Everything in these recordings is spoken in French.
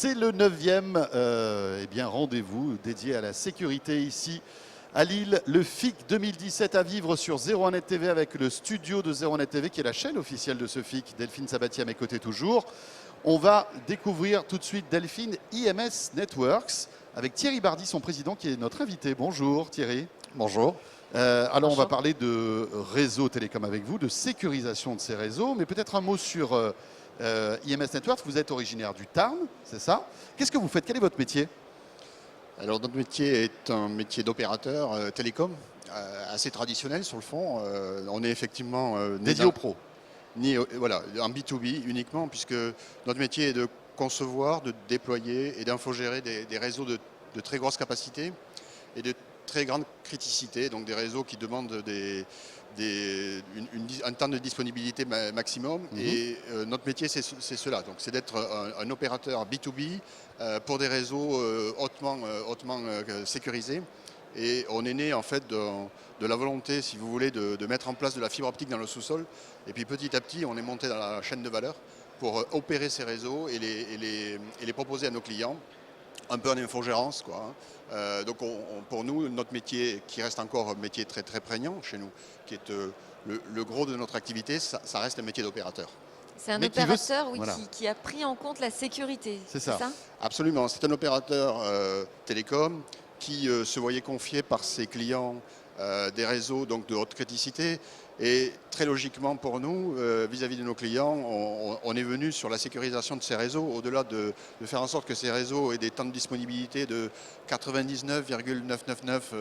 C'est le 9e rendez-vous dédié à la sécurité ici à Lille. Le FIC 2017 à vivre sur 01net TV avec le studio de 01net TV qui est la chaîne officielle de ce FIC. Delphine Sabatier à mes côtés toujours. On va découvrir tout de suite Delphine IMS Networks avec Thierry Bardy, son président, qui est notre invité. Bonjour Thierry. Bonjour. Alors on va parler de réseau télécom avec vous, de sécurisation de ces réseaux, mais peut-être un mot sur IMS Networks. Vous êtes originaire du Tarn, c'est ça? Qu'est-ce que vous faites? Quel est votre métier? Alors notre métier est un métier d'opérateur télécom, assez traditionnel sur le fond. On est effectivement dédié aux pros. Voilà, en B2B uniquement, puisque notre métier est de concevoir, de déployer et d'infogérer des réseaux de très grosse capacité et de très grande criticité, donc des réseaux qui demandent un temps de disponibilité maximum. Et notre métier, c'est cela. Donc, c'est d'être un opérateur B2B pour des réseaux hautement sécurisés. Et on est né en fait de la volonté, si vous voulez, de mettre en place de la fibre optique dans le sous-sol. Et puis petit à petit, on est monté dans la chaîne de valeur pour opérer ces réseaux et les proposer à nos clients. Un peu en infogérance, quoi. Donc pour nous, notre métier, qui reste encore un métier très très prégnant chez nous, qui est le gros de notre activité, ça reste un métier d'opérateur. C'est un opérateur qui a pris en compte la sécurité, c'est ça? Absolument, c'est un opérateur télécom qui se voyait confier par ses clients des réseaux donc, de haute criticité. Et très logiquement pour nous, vis-à-vis de nos clients, on est venu sur la sécurisation de ces réseaux, au-delà de faire en sorte que ces réseaux aient des temps de disponibilité de 99,999.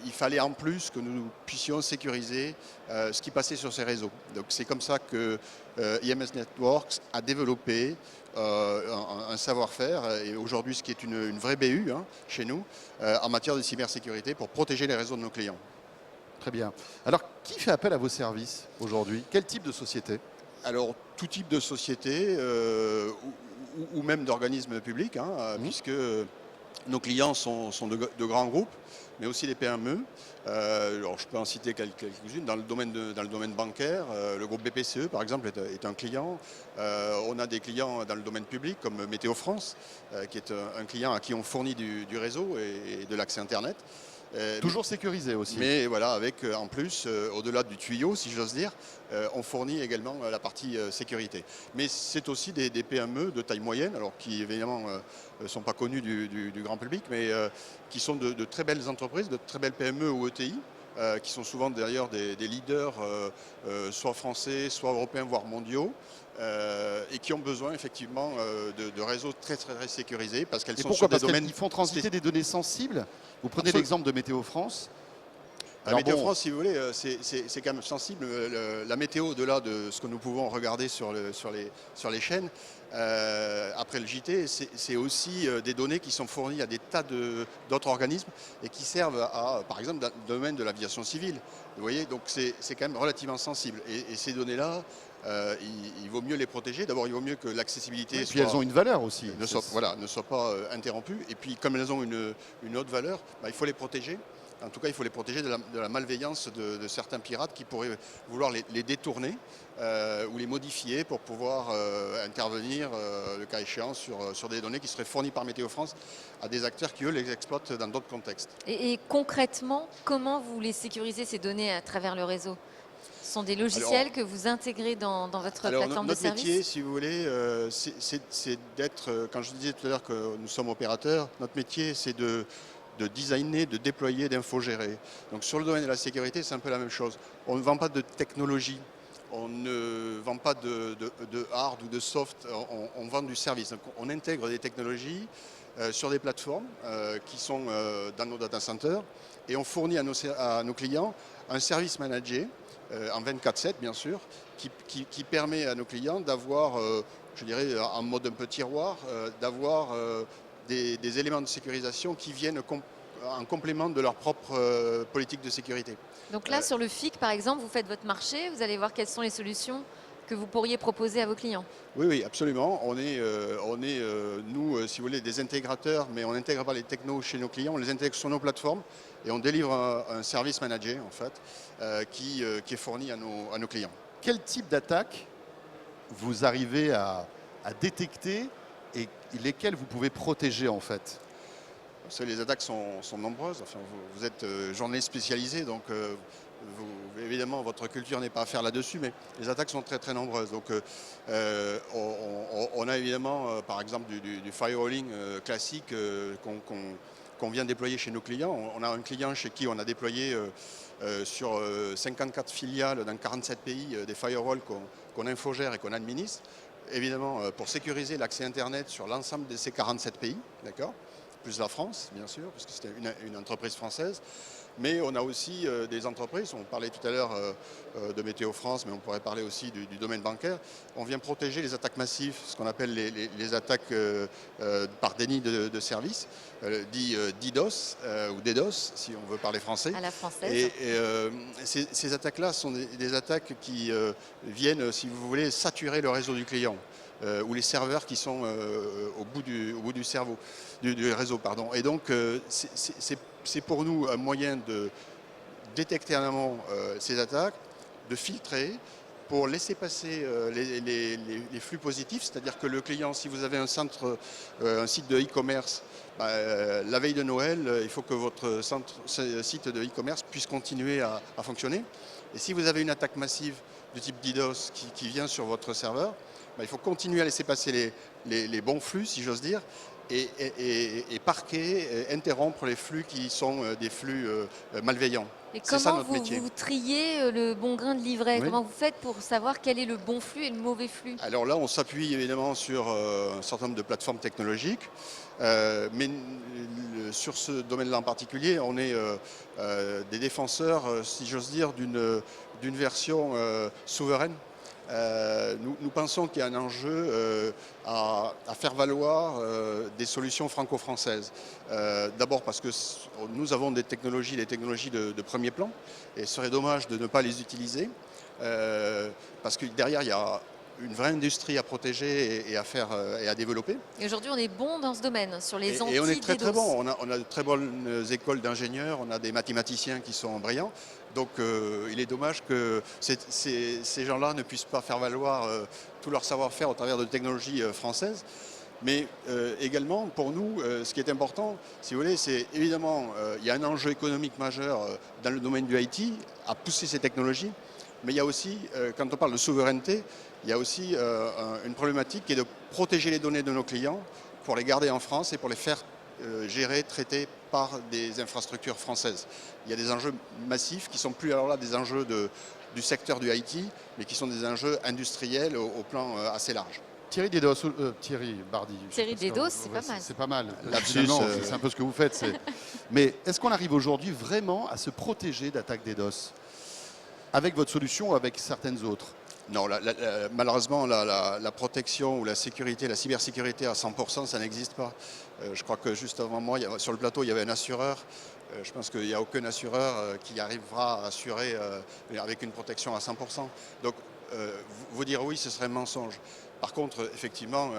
Il fallait en plus que nous puissions sécuriser ce qui passait sur ces réseaux. Donc c'est comme ça que IMS Networks a développé un savoir-faire, et aujourd'hui ce qui est une vraie BU chez nous, en matière de cybersécurité pour protéger les réseaux de nos clients. Très bien. Alors, qui fait appel à vos services aujourd'hui? Quel type de société? Alors, tout type de société ou même d'organismes publics, puisque nos clients sont de grands groupes, mais aussi des PME. Alors, je peux en citer quelques-unes. Dans le domaine bancaire, le groupe BPCE, par exemple, est un client. On a des clients dans le domaine public, comme Météo France, qui est un client à qui on fournit du réseau et de l'accès Internet. Toujours sécurisé aussi. Mais voilà, avec en plus, au-delà du tuyau, si j'ose dire, on fournit également la partie sécurité. Mais c'est aussi des PME de taille moyenne, alors qui évidemment ne sont pas connues du grand public, mais qui sont de très belles entreprises, de très belles PME ou ETI, qui sont souvent d'ailleurs des leaders, soit français, soit européens, voire mondiaux, et qui ont besoin effectivement de réseaux très sécurisés, parce qu'elles sont sur des domaines... Ils font transiter des données sensibles. Vous prenez l'exemple de Météo France. Alors Météo France, si vous voulez, c'est quand même sensible. La météo, au-delà de ce que nous pouvons regarder sur les chaînes, après le JT, c'est aussi des données qui sont fournies à des tas d'autres organismes et qui servent à, par exemple, dans le domaine de l'aviation civile. Vous voyez, donc c'est quand même relativement sensible. Et ces données-là, il vaut mieux les protéger. D'abord, il vaut mieux que l'accessibilité soit... Et puis elles ont une valeur aussi. Ne soit pas interrompue. Et puis, comme elles ont une haute valeur, il faut les protéger. En tout cas, il faut les protéger de la malveillance de certains pirates qui pourraient vouloir les détourner ou les modifier pour pouvoir intervenir, le cas échéant, sur des données qui seraient fournies par Météo France à des acteurs qui, eux, les exploitent dans d'autres contextes. Et concrètement, comment vous les sécurisez, ces données, à travers le réseau? Ce sont des logiciels que vous intégrez dans votre plateforme de service? Notre métier, si vous voulez, c'est d'être, quand je disais tout à l'heure que nous sommes opérateurs, notre métier, c'est de designer, de déployer, d'infogérer. Donc sur le domaine de la sécurité, c'est un peu la même chose. On ne vend pas de technologie, on ne vend pas de hard ou de soft, on vend du service. Donc on intègre des technologies sur des plateformes qui sont dans nos data centers, et on fournit à nos clients un service managé en 24/7 bien sûr, qui permet à nos clients d'avoir, je dirais en mode un peu tiroir, d'avoir des éléments de sécurisation qui viennent en complément de leur propre politique de sécurité. Donc là, sur le FIC, par exemple, vous faites votre marché, vous allez voir quelles sont les solutions que vous pourriez proposer à vos clients. Oui, absolument. On est nous, si vous voulez, des intégrateurs, mais on n'intègre pas les technos chez nos clients, on les intègre sur nos plateformes et on délivre un service managé, en fait, qui est fourni à nos clients. Quel type d'attaque vous arrivez à détecter et lesquelles vous pouvez protéger en fait? Vous savez, les attaques sont nombreuses. Enfin, vous êtes journaliste spécialisé, donc évidemment, votre culture n'est pas à faire là-dessus, mais les attaques sont très très nombreuses. Donc, on a évidemment, par exemple, du firewalling classique qu'on vient déployer chez nos clients. On a un client chez qui on a déployé sur 54 filiales dans 47 pays des firewalls qu'on infogère et qu'on administre. Évidemment, pour sécuriser l'accès Internet sur l'ensemble de ces 47 pays, d'accord ? Plus la France, bien sûr, parce que c'était une entreprise française. Mais on a aussi des entreprises, on parlait tout à l'heure de Météo France, mais on pourrait parler aussi du domaine bancaire. On vient protéger les attaques massives, ce qu'on appelle les attaques par déni de service, dit DDoS ou DDoS, si on veut parler français. À la française. Et ces attaques-là sont des attaques qui viennent, si vous voulez, saturer le réseau du client. Ou les serveurs qui sont au bout du cerveau, du réseau. Pardon. Et donc, c'est pour nous un moyen de détecter en amont ces attaques, de filtrer, pour laisser passer les flux positifs, c'est-à-dire que le client, si vous avez un site de e-commerce, la veille de Noël, il faut que votre site de e-commerce puisse continuer à fonctionner. Et si vous avez une attaque massive du type DDoS qui vient sur votre serveur, il faut continuer à laisser passer les bons flux, si j'ose dire, et parquer, interrompre les flux qui sont des flux malveillants. Et C'est ça comment notre métier. vous triez le bon grain de livret? Oui. Comment vous faites pour savoir quel est le bon flux et le mauvais flux? Alors là, on s'appuie évidemment sur un certain nombre de plateformes technologiques, mais sur ce domaine-là en particulier, on est des défenseurs, si j'ose dire, d'une version souveraine. Nous pensons qu'il y a un enjeu à faire valoir des solutions franco-françaises. D'abord parce que nous avons des technologies de premier plan, et il serait dommage de ne pas les utiliser, parce que derrière, il y a une vraie industrie à protéger et à faire et à développer. Et aujourd'hui, on est bon dans ce domaine, sur les Et on est très très anti-DDoS. bon. On a de très bonnes écoles d'ingénieurs, on a des mathématiciens qui sont brillants. Donc il est dommage que ces gens-là ne puissent pas faire valoir tout leur savoir-faire au travers de technologies françaises. Mais également, pour nous, ce qui est important, si vous voulez, c'est évidemment, il y a un enjeu économique majeur dans le domaine du IT, à pousser ces technologies. Mais il y a aussi, quand on parle de souveraineté, il y a aussi une problématique qui est de protéger les données de nos clients pour les garder en France et pour les faire gérer, traiter par des infrastructures françaises. Il y a des enjeux massifs qui ne sont plus alors là des enjeux du secteur du IT, mais qui sont des enjeux industriels au plan assez large. Thierry DDoS, Thierry Bardi. Thierry Parce que, DDoS, c'est pas mal. C'est pas mal. Lapsus, Finalement, c'est un peu ce que vous faites. Mais est-ce qu'on arrive aujourd'hui vraiment à se protéger d'attaques DDoS avec votre solution ou avec certaines autres? Non, malheureusement, la protection ou la sécurité, la cybersécurité à 100%, ça n'existe pas. Je crois que juste avant moi, sur le plateau, il y avait un assureur. Je pense qu'il n'y a aucun assureur qui arrivera à assurer avec une protection à 100%. Donc, vous dire oui, ce serait un mensonge. Par contre, effectivement,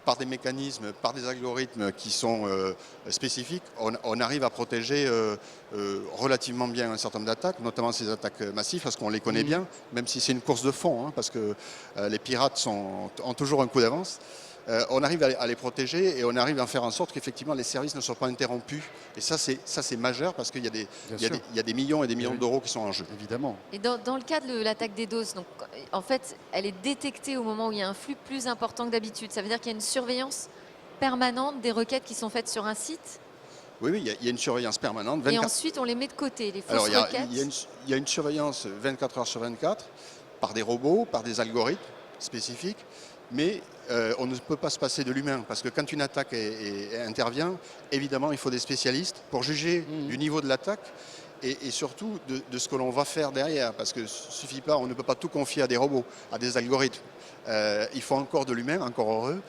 par des mécanismes, par des algorithmes qui sont spécifiques, on arrive à protéger relativement bien un certain nombre d'attaques, notamment ces attaques massives, parce qu'on les connaît bien, même si c'est une course de fond, parce que les pirates ont toujours un coup d'avance. On arrive à les protéger et on arrive à faire en sorte qu'effectivement les services ne soient pas interrompus. Et ça, c'est majeur parce qu'il y a des millions et des millions d'euros qui sont en jeu. Évidemment. Et dans le cas de l'attaque DDoS, donc, en fait, elle est détectée au moment où il y a un flux plus important que d'habitude. Ça veut dire qu'il y a une surveillance permanente des requêtes qui sont faites sur un site? Oui, il y a une surveillance permanente. 24... Et ensuite, on les met de côté, les fausses Alors, requêtes? il y a une surveillance 24 heures sur 24 par des robots, par des algorithmes spécifiques. Mais on ne peut pas se passer de l'humain, parce que quand une attaque intervient, évidemment, il faut des spécialistes pour juger du niveau de l'attaque et surtout de ce que l'on va faire derrière, parce que suffit pas, on ne peut pas tout confier à des robots, à des algorithmes. Il faut encore de l'humain, encore heureux,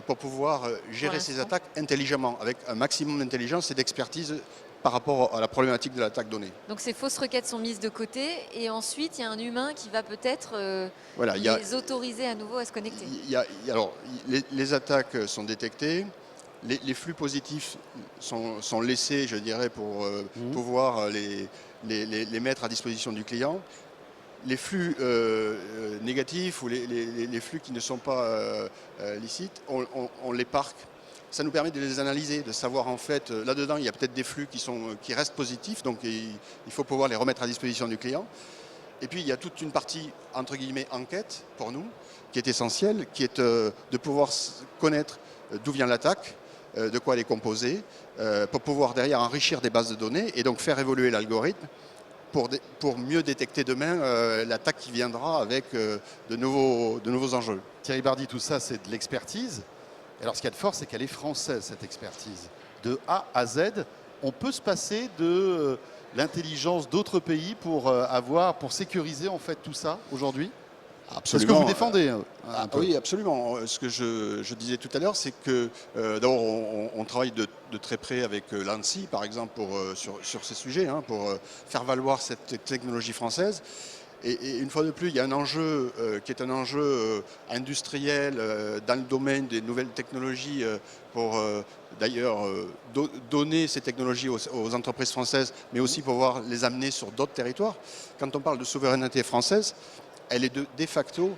pour pouvoir gérer ces attaques intelligemment, avec un maximum d'intelligence et d'expertise par rapport à la problématique de l'attaque donnée. Donc ces fausses requêtes sont mises de côté et ensuite il y a un humain qui va peut-être les autoriser à nouveau à se connecter. Alors, les attaques sont détectées, les flux positifs sont laissés, je dirais, pour pouvoir les mettre à disposition du client. Les flux négatifs ou les flux qui ne sont pas licites, on les parque ça nous permet de les analyser, de savoir en fait, là-dedans, il y a peut-être des flux qui restent positifs, donc il faut pouvoir les remettre à disposition du client. Et puis, il y a toute une partie, entre guillemets, enquête pour nous, qui est essentielle, qui est de pouvoir connaître d'où vient l'attaque, de quoi elle est composée, pour pouvoir derrière enrichir des bases de données et donc faire évoluer l'algorithme pour mieux détecter demain l'attaque qui viendra avec de nouveaux enjeux. Thierry Bardi, tout ça, c'est de l'expertise. Alors, ce qu'il y a de fort, c'est qu'elle est française, cette expertise. De A à Z, on peut se passer de l'intelligence d'autres pays pour sécuriser en fait tout ça aujourd'hui. C'est ce que vous défendez. Oui, absolument. Ce que je disais tout à l'heure, c'est que d'abord, on travaille de très près avec l'ANSSI, par exemple, sur ces sujets, pour faire valoir cette technologie française. Et une fois de plus, il y a un enjeu qui est un enjeu industriel dans le domaine des nouvelles technologies pour d'ailleurs donner ces technologies aux entreprises françaises, mais aussi pour pouvoir les amener sur d'autres territoires. Quand on parle de souveraineté française, elle est de facto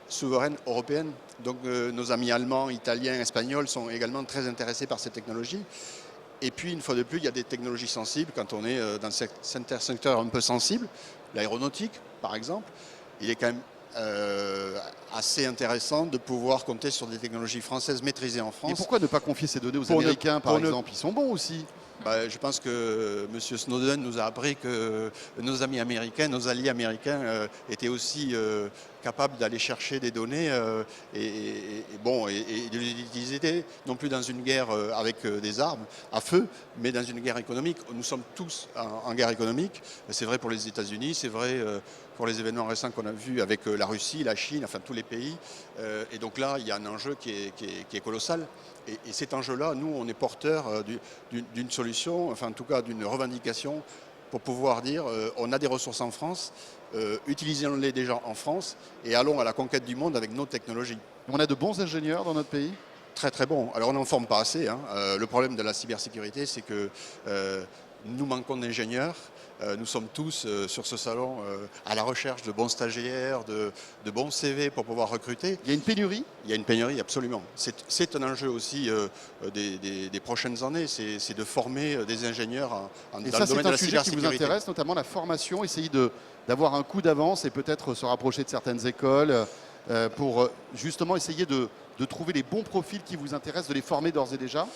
souveraine européenne. Donc nos amis allemands, italiens, espagnols sont également très intéressés par ces technologies. Et puis, une fois de plus, il y a des technologies sensibles quand on est dans certains secteurs un peu sensibles. L'aéronautique, par exemple, il est quand même assez intéressant de pouvoir compter sur des technologies françaises maîtrisées en France. Et pourquoi ne pas confier ces données aux Américains, par exemple? Ils sont bons aussi. Je pense que M. Snowden nous a appris que nos amis américains, nos alliés américains étaient aussi capables d'aller chercher des données et de les utiliser non plus dans une guerre avec des armes à feu, mais dans une guerre économique. Nous sommes tous en guerre économique. C'est vrai pour les États-Unis, c'est vrai pour les événements récents qu'on a vus avec la Russie, la Chine, enfin tous les pays. Et donc là, il y a un enjeu qui est colossal. Et cet enjeu-là, nous, on est porteur d'une solution, enfin en tout cas d'une revendication pour pouvoir dire on a des ressources en France, utilisons-les déjà en France et allons à la conquête du monde avec nos technologies. On a de bons ingénieurs dans notre pays? Très très bon. Alors on n'en forme pas assez. Le problème de la cybersécurité, c'est que nous manquons d'ingénieurs. Nous sommes tous sur ce salon à la recherche de bons stagiaires, de bons CV pour pouvoir recruter. Il y a une pénurie? Il y a une pénurie, absolument. C'est un enjeu aussi des prochaines années, c'est de former des ingénieurs dans le domaine de la cybersécurité. Et ça, c'est un sujet qui vous intéresse, notamment la formation, essayer d'avoir un coup d'avance et peut-être se rapprocher de certaines écoles pour justement essayer de trouver les bons profils qui vous intéressent, de les former d'ores et déjà?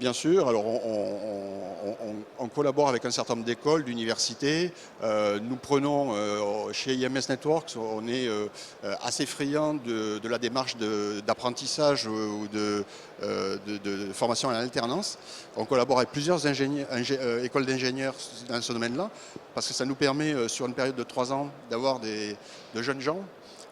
Bien sûr, alors on collabore avec un certain nombre d'écoles, d'universités. Nous prenons chez IMS Networks, on est assez friand de la démarche d'apprentissage ou de formation à l'alternance. On collabore avec plusieurs écoles d'ingénieurs dans ce domaine-là, parce que ça nous permet sur une période de 3 ans d'avoir de jeunes gens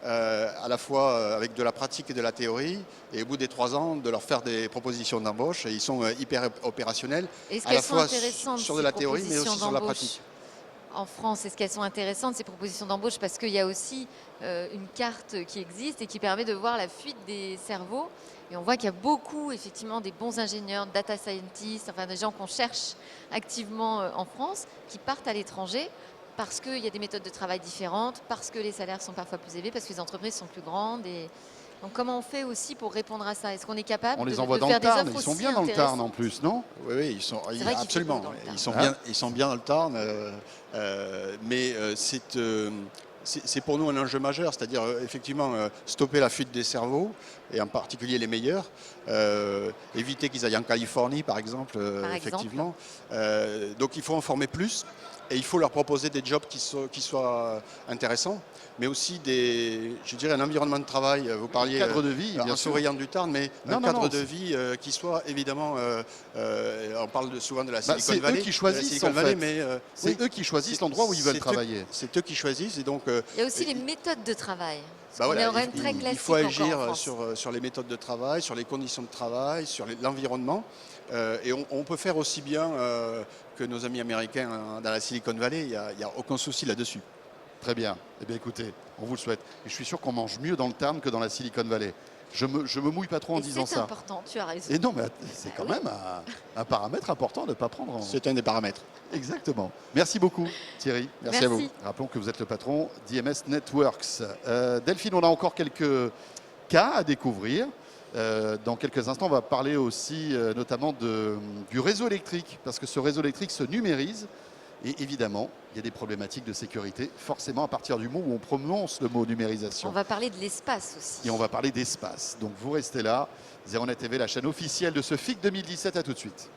à la fois avec de la pratique et de la théorie, et au bout des 3 ans, de leur faire des propositions d'embauche. Et ils sont hyper opérationnels, à la fois sur de la théorie, mais aussi sur la pratique. En France, est-ce qu'elles sont intéressantes, ces propositions d'embauche? Parce qu'il y a aussi une carte qui existe et qui permet de voir la fuite des cerveaux. Et on voit qu'il y a beaucoup, effectivement, des bons ingénieurs, data scientists, enfin des gens qu'on cherche activement en France, qui partent à l'étranger, parce qu'il y a des méthodes de travail différentes, parce que les salaires sont parfois plus élevés, parce que les entreprises sont plus grandes. Et donc comment on fait aussi pour répondre à ça? Est-ce qu'on est capable de faire des offres aussi intéressantes? On les envoie dans le Tarn, ils sont bien dans le Tarn en plus, non? Oui, absolument. Ils sont bien dans le Tarn, mais c'est pour nous un enjeu majeur, c'est-à-dire effectivement stopper la fuite des cerveaux, et en particulier les meilleurs, éviter qu'ils aillent en Californie par exemple, effectivement. Donc il faut en former plus. Et il faut leur proposer des jobs qui soient intéressants, mais aussi un environnement de travail. Vous parliez cadre de vie, bien en sûr. souriant du Tarn, mais un cadre de vie qui soit évidemment. On parle souvent de la Silicon Valley. C'est eux qui choisissent en fait. C'est eux qui choisissent l'endroit où ils veulent travailler. C'est eux qui choisissent, et donc. Il y a aussi les méthodes de travail. Il faut agir sur les méthodes de travail, sur les conditions de travail, sur l'environnement. Et on peut faire aussi bien que nos amis américains dans la Silicon Valley, il n'y a aucun souci là-dessus. Très bien. Eh bien écoutez, on vous le souhaite. Et je suis sûr qu'on mange mieux dans le Tarn que dans la Silicon Valley. Je me mouille pas trop en disant ça. C'est important, tu as raison. Et non, mais c'est quand même un paramètre important de ne pas prendre. C'est un des paramètres. Exactement. Merci beaucoup Thierry. Merci à vous. Rappelons que vous êtes le patron d'IMS Networks. Delphine, on a encore quelques cas à découvrir. Dans quelques instants, on va parler aussi notamment du réseau électrique, parce que ce réseau électrique se numérise. Et évidemment, il y a des problématiques de sécurité, forcément à partir du moment où on prononce le mot numérisation. On va parler de l'espace aussi. Et on va parler d'espace. Donc vous restez là. 01net TV, la chaîne officielle de ce FIC 2017. À tout de suite.